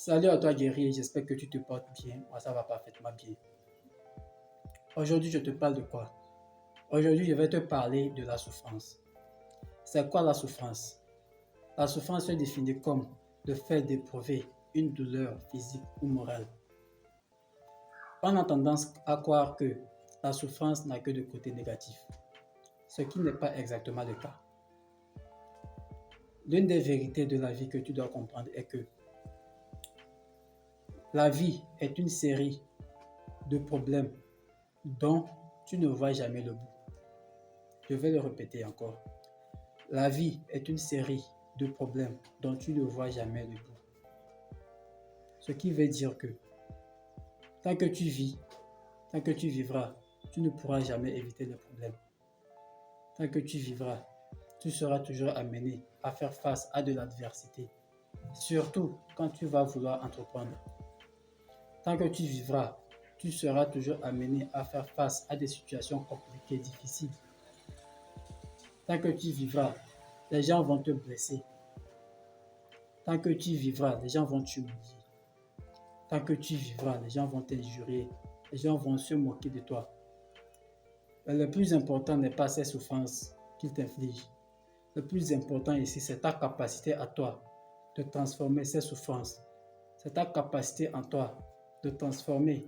Salut à toi guerrier, j'espère que tu te portes bien. Moi ça va parfaitement bien. Aujourd'hui je te parle de quoi? Aujourd'hui je vais te parler de la souffrance. C'est quoi la souffrance? La souffrance est définie comme le fait d'éprouver une douleur physique ou morale. On a tendance à croire que la souffrance n'a que de côté négatif, ce qui n'est pas exactement le cas. L'une des vérités de la vie que tu dois comprendre est que la vie est une série de problèmes dont tu ne vois jamais le bout. Je vais le répéter encore. La vie est une série de problèmes dont tu ne vois jamais le bout. Ce qui veut dire que tant que tu vis, tant que tu vivras, tu ne pourras jamais éviter les problèmes. Tant que tu vivras, tu seras toujours amené à faire face à de l'adversité, surtout quand tu vas vouloir entreprendre. Tant que tu vivras, tu seras toujours amené à faire face à des situations compliquées, difficiles. Tant que tu vivras, les gens vont te blesser. Tant que tu vivras, les gens vont t'humilier. Tant que tu vivras, les gens vont t'injurier. Les gens vont se moquer de toi. Mais le plus important n'est pas ces souffrances qu'ils t'infligent. Le plus important ici, c'est ta capacité à toi de transformer ces souffrances. C'est ta capacité en toi de transformer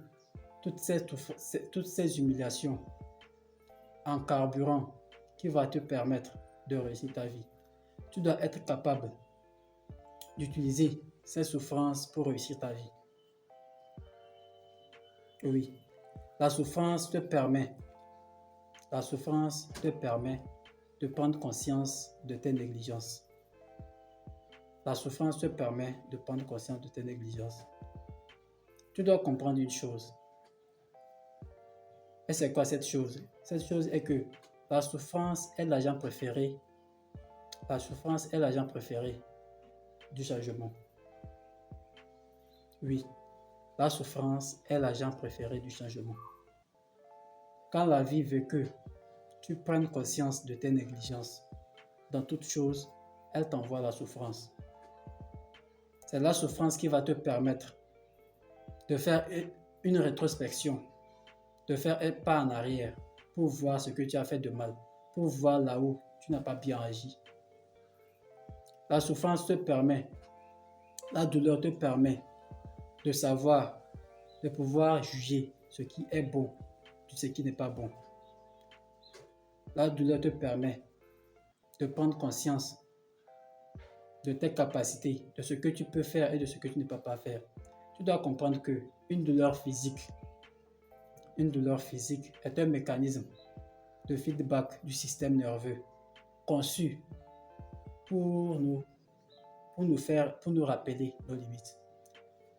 toutes ces humiliations en carburant qui va te permettre de réussir ta vie. Tu dois être capable d'utiliser ces souffrances pour réussir ta vie. Oui, la souffrance te permet de prendre conscience de tes négligences. La souffrance te permet de prendre conscience de tes négligences. Tu dois comprendre une chose. Et c'est quoi cette chose? Cette chose est que la souffrance est l'agent préféré. La souffrance est l'agent préféré du changement. Oui, la souffrance est l'agent préféré du changement. Quand la vie veut que tu prennes conscience de tes négligences, dans toute chose, elle t'envoie la souffrance. C'est la souffrance qui va te permettre de faire une rétrospection, de faire un pas en arrière pour voir ce que tu as fait de mal, pour voir là où tu n'as pas bien agi. La souffrance te permet, la douleur te permet de savoir, de pouvoir juger ce qui est bon de ce qui n'est pas bon. La douleur te permet de prendre conscience de tes capacités, de ce que tu peux faire et de ce que tu ne peux pas faire. Tu dois comprendre que une douleur physique est un mécanisme de feedback du système nerveux conçu pour nous rappeler nos limites.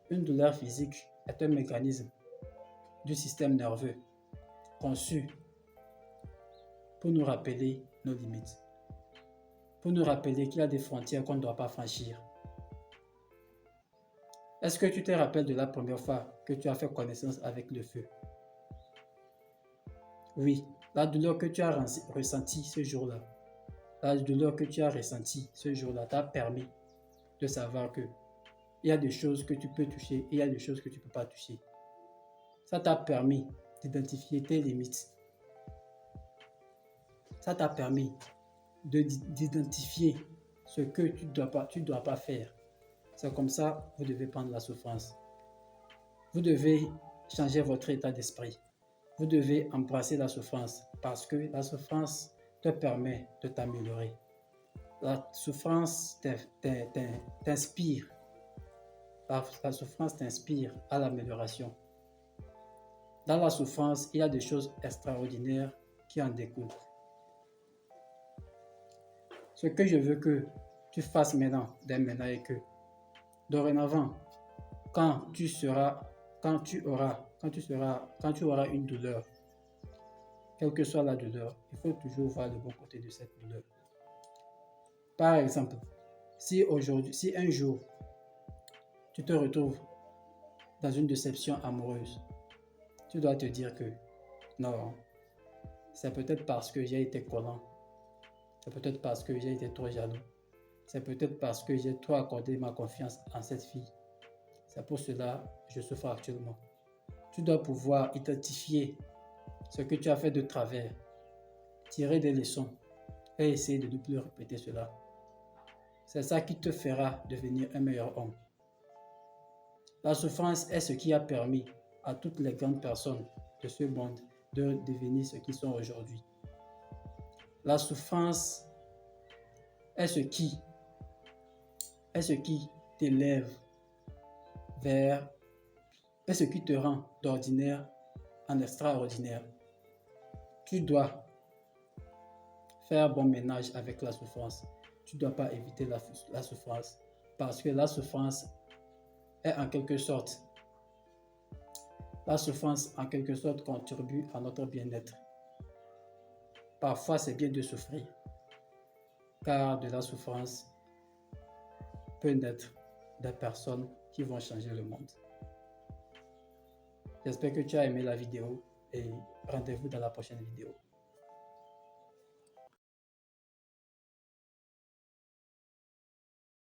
Une douleur physique est un mécanisme du système nerveux conçu pour nous rappeler nos limites, pour nous rappeler qu'il y a des frontières qu'on ne doit pas franchir. Est-ce que tu te rappelles de la première fois que tu as fait connaissance avec le feu? Oui, la douleur que tu as ressentie ce jour-là, t'a permis de savoir que il y a des choses que tu peux toucher et il y a des choses que tu ne peux pas toucher. Ça t'a permis d'identifier tes limites. Ça t'a permis d'identifier ce que tu dois pas faire. C'est comme ça que vous devez prendre la souffrance. Vous devez changer votre état d'esprit. Vous devez embrasser la souffrance parce que la souffrance te permet de t'améliorer. La souffrance t'inspire. La souffrance t'inspire à l'amélioration. Dans la souffrance, il y a des choses extraordinaires qui en découlent. Ce que je veux que tu fasses dès maintenant, est que dorénavant, quand tu auras une douleur, quelle que soit la douleur, il faut toujours voir le bon côté de cette douleur. Par exemple, si un jour, tu te retrouves dans une déception amoureuse, tu dois te dire que non, c'est peut-être parce que j'ai été collant, c'est peut-être parce que j'ai été trop jaloux, c'est peut-être parce que j'ai trop accordé ma confiance en cette fille, C'est pour cela que je souffre actuellement. Tu dois pouvoir identifier ce que tu as fait de travers, tirer des leçons et essayer de ne plus répéter cela. C'est ça qui te fera devenir un meilleur homme. La souffrance est ce qui a permis à toutes les grandes personnes de ce monde de devenir ce qu'ils sont aujourd'hui. La souffrance est ce qui t'élève vers, est ce qui te rend d'ordinaire en extraordinaire. Tu dois faire bon ménage avec la souffrance. Tu ne dois pas éviter la souffrance parce que la souffrance est en quelque sorte, contribue à notre bien-être. Parfois, c'est bien de souffrir, car de la souffrance peut naître des personnes qui vont changer le monde. J'espère que tu as aimé la vidéo et rendez-vous dans la prochaine vidéo.